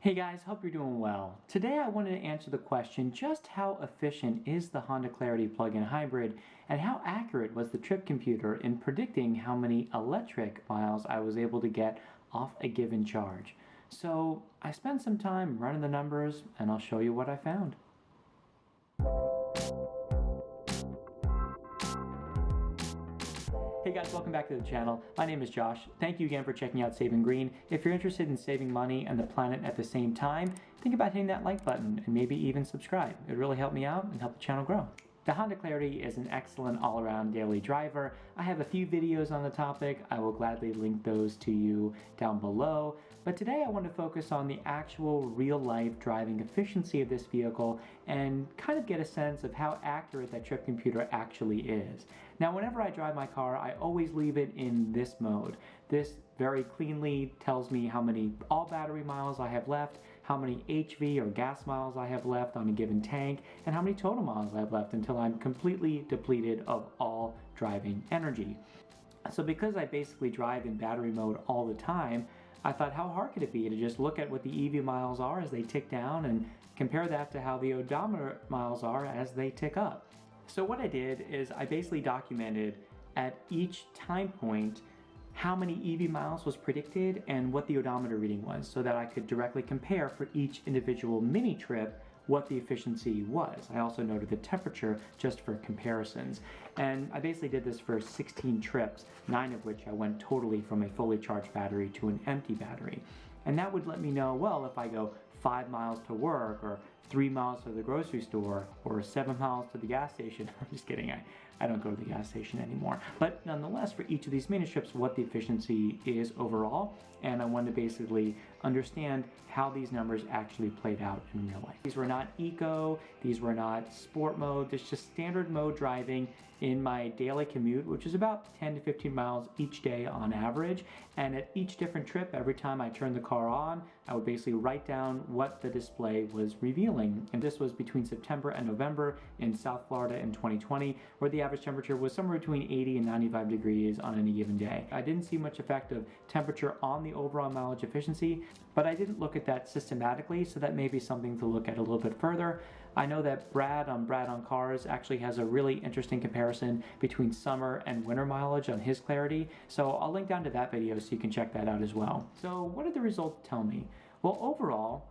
Hey guys, hope you're doing well. Today I wanted to answer the question, just how efficient is the Honda Clarity plug-in hybrid and how accurate was the trip computer in predicting how many electric miles I was able to get off a given charge. So I spent some time running the numbers and I'll show you what I found. Hey guys, welcome back to the channel. My name is Josh. Thank you again for checking out Saving Green. If you're interested in saving money and the planet at the same time, think about hitting that like button and maybe even subscribe. It would really help me out and help the channel grow. The Honda Clarity is an excellent all-around daily driver. I have a few videos on the topic. I will gladly link those to you down below. But today I want to focus on the actual real-life driving efficiency of this vehicle and kind of get a sense of how accurate that trip computer actually is. Now, whenever I drive my car, I always leave it in this mode. This very cleanly tells me how many all battery miles I have left, how many HV or gas miles I have left on a given tank, and how many total miles I have left until I'm completely depleted of all driving energy. So because I basically drive in battery mode all the time, I thought, how hard could it be to just look at what the EV miles are as they tick down and compare that to how the odometer miles are as they tick up. So what I did is I basically documented at each time point how many EV miles was predicted and what the odometer reading was so that I could directly compare for each individual mini trip what the efficiency was. I also noted the temperature just for comparisons. And I basically did this for 16 trips, 9 of which I went totally from a fully charged battery to an empty battery. And that would let me know, well, if I go 5 miles to work or 3 miles to the grocery store or 7 miles to the gas station. I'm just kidding, I don't go to the gas station anymore. But nonetheless, for each of these mini trips, what the efficiency is overall. And I wanted to basically understand how these numbers actually played out in real life. These were not eco, these were not sport mode, it's just standard mode driving in my daily commute, which is about 10 to 15 miles each day on average. And at each different trip, every time I turned the car on, I would basically write down what the display was revealing. And this was between September and November in South Florida in 2020, where the average temperature was somewhere between 80 and 95 degrees on any given day. I didn't see much effect of temperature on the overall mileage efficiency, but I didn't look at that systematically, so that may be something to look at a little bit further. I know that Brad on BradOnCars actually has a really interesting comparison between summer and winter mileage on his Clarity, so I'll link down to that video so you can check that out as well. So what did the results tell me? Well, overall,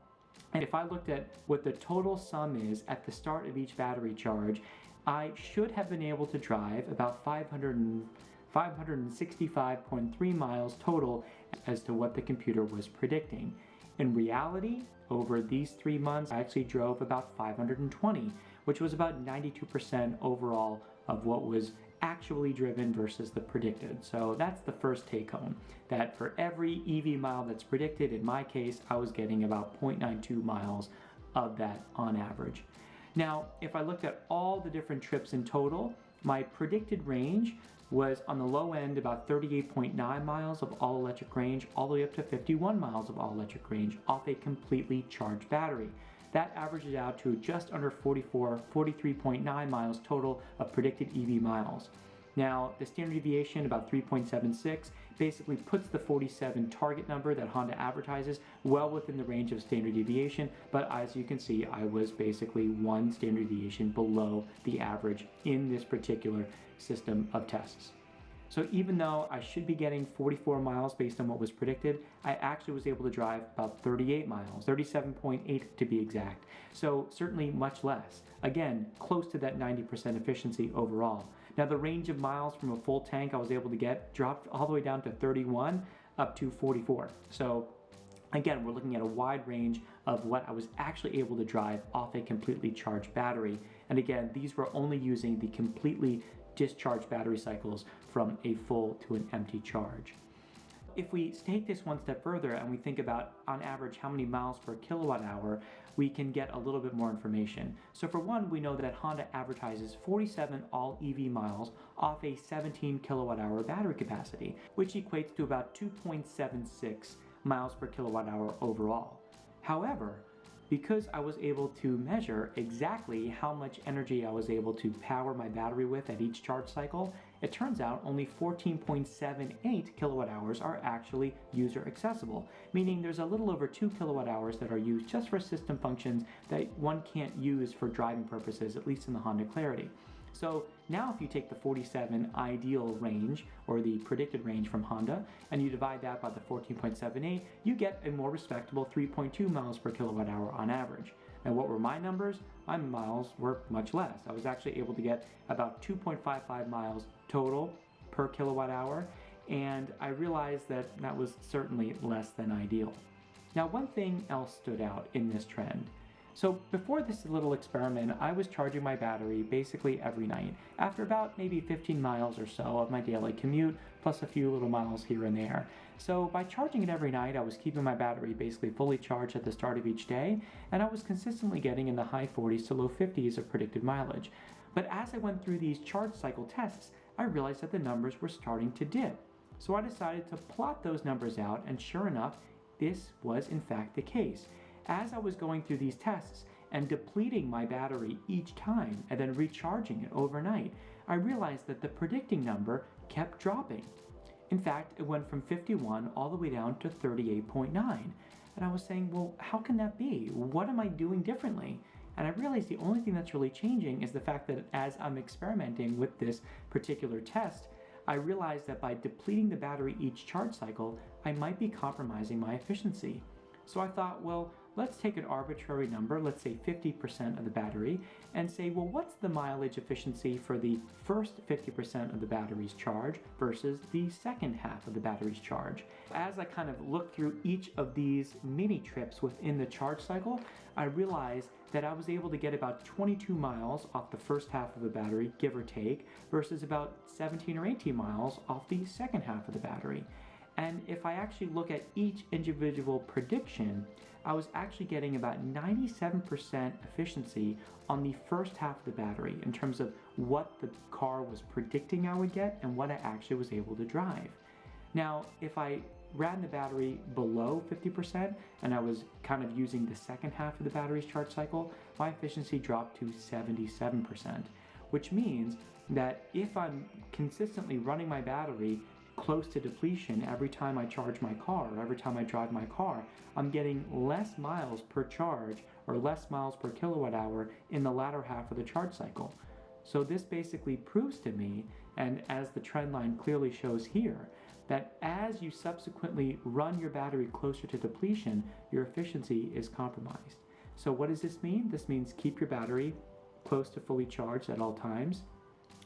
and if I looked at what the total sum is at the start of each battery charge, I should have been able to drive about 565.3 miles total as to what the computer was predicting. In reality, over these 3 months, I actually drove about 520, which was about 92% overall of what was actually driven versus the predicted. So that's the first take home, that for every EV mile that's predicted, in my case, I was getting about 0.92 miles of that on average. Now, if I looked at all the different trips in total, my predicted range was on the low end about 38.9 miles of all electric range, all the way up to 51 miles of all electric range off a completely charged battery. That averages out to just under 43.9 miles total of predicted EV miles. Now, the standard deviation, about 3.76, basically puts the 47 target number that Honda advertises well within the range of standard deviation, but as you can see, I was basically 1 standard deviation below the average in this particular system of tests. So even though I should be getting 44 miles based on what was predicted, I actually was able to drive about 38 miles, 37.8 to be exact. So certainly much less. Again, close to that 90% efficiency overall. Now the range of miles from a full tank I was able to get dropped all the way down to 31 up to 44. So again, we're looking at a wide range of what I was actually able to drive off a completely charged battery. And again, these were only using the completely discharged battery cycles from a full to an empty charge. If we take this one step further and we think about on average how many miles per kilowatt hour, we can get a little bit more information. So for one, we know that Honda advertises 47 all EV miles off a 17 kilowatt hour battery capacity, which equates to about 2.76 miles per kilowatt hour overall. However, because I was able to measure exactly how much energy I was able to power my battery with at each charge cycle, It turns out only 14.78 kilowatt hours are actually user accessible, meaning there's a little over 2 kilowatt hours that are used just for system functions that one can't use for driving purposes, at least in the Honda Clarity. So now if you take the 47 ideal range, or the predicted range from Honda, and you divide that by the 14.78, you get a more respectable 3.2 miles per kilowatt hour on average. And what were my numbers? My miles were much less. I was actually able to get about 2.55 miles total per kilowatt hour, and I realized that that was certainly less than ideal. Now, one thing else stood out in this trend. So before this little experiment, I was charging my battery basically every night, after about maybe 15 miles or so of my daily commute, plus a few little miles here and there. So by charging it every night, I was keeping my battery basically fully charged at the start of each day, and I was consistently getting in the high 40s to low 50s of predicted mileage. But as I went through these charge cycle tests, I realized that the numbers were starting to dip. So I decided to plot those numbers out, and sure enough, this was in fact the case. As I was going through these tests and depleting my battery each time and then recharging it overnight, I realized that the predicting number kept dropping. In fact, it went from 51 all the way down to 38.9. And I was saying, well, how can that be? What am I doing differently? And I realized the only thing that's really changing is the fact that as I'm experimenting with this particular test, I realized that by depleting the battery each charge cycle, I might be compromising my efficiency. So I thought, well, let's take an arbitrary number, let's say 50% of the battery, and say, well, what's the mileage efficiency for the first 50% of the battery's charge versus the second half of the battery's charge? As I kind of looked through each of these mini trips within the charge cycle, I realized that I was able to get about 22 miles off the first half of the battery, give or take, versus about 17 or 18 miles off the second half of the battery. And if I actually look at each individual prediction, I was actually getting about 97% efficiency on the first half of the battery in terms of what the car was predicting I would get and what I actually was able to drive. Now, if I ran the battery below 50% and I was kind of using the second half of the battery's charge cycle, my efficiency dropped to 77%, which means that if I'm consistently running my battery close to depletion every time I charge my car or every time I drive my car, I'm getting less miles per charge or less miles per kilowatt hour in the latter half of the charge cycle. So this basically proves to me, and as the trend line clearly shows here, that as you subsequently run your battery closer to depletion, your efficiency is compromised. So what does this mean? This means keep your battery close to fully charged at all times,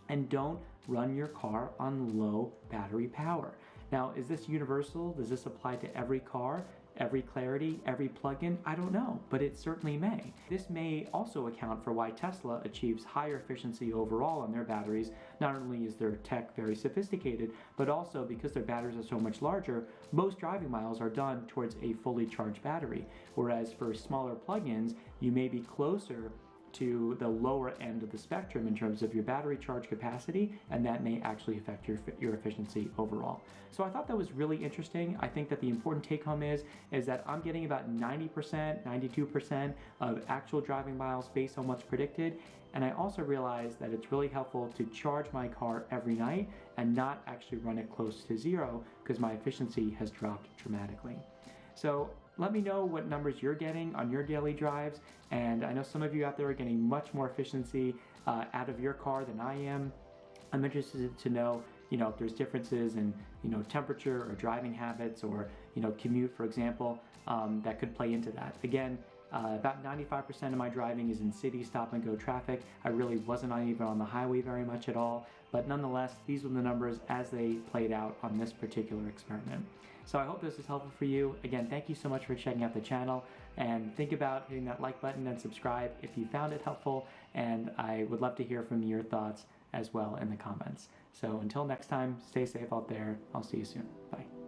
and don't run your car on low battery power. Now, is this universal? Does this apply to every car, every Clarity, every plug-in? I don't know, but it certainly may. This may also account for why Tesla achieves higher efficiency overall on their batteries. Not only is their tech very sophisticated, but also because their batteries are so much larger, most driving miles are done towards a fully charged battery. Whereas for smaller plug-ins, you may be closer to the lower end of the spectrum in terms of your battery charge capacity, and that may actually affect your efficiency overall. So I thought that was really interesting. I think that the important take home is that I'm getting about 90%, 92% of actual driving miles based on what's predicted. And I also realized that it's really helpful to charge my car every night and not actually run it close to zero because my efficiency has dropped dramatically. So let me know what numbers you're getting on your daily drives, and I know some of you out there are getting much more efficiency out of your car than I am. I'm interested to know, if there's differences in, temperature or driving habits or, commute, for example, that could play into that. Again, about 95% of my driving is in city stop-and-go traffic. I really wasn't even on the highway very much at all, but nonetheless, these were the numbers as they played out on this particular experiment. So I hope this is helpful for you. Again, thank you so much for checking out the channel, and think about hitting that like button and subscribe if you found it helpful, and I would love to hear from your thoughts as well in the comments. So until next time, stay safe out there. I'll see you soon. Bye.